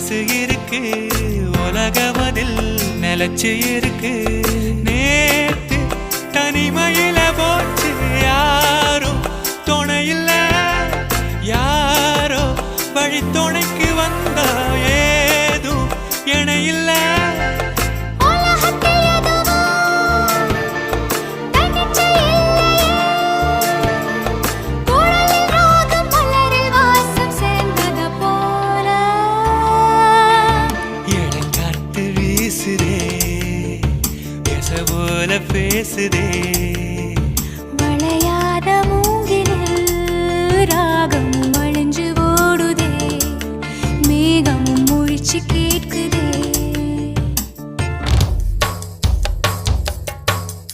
மனசு இருக்கு உலகமதில் நிலச்சு இருக்கு நேத்து தனிமையில போச்சு யாரும் துணையில்ல யாரோ வழி துணைக்கு வந்தா ஏதும் இணையில்ல போல பேசுதே வளையாத மூங்கிலில் ராகமும் வளைஞ்சு ஓடுதே மேகமும் முழிச்சு கேட்குதே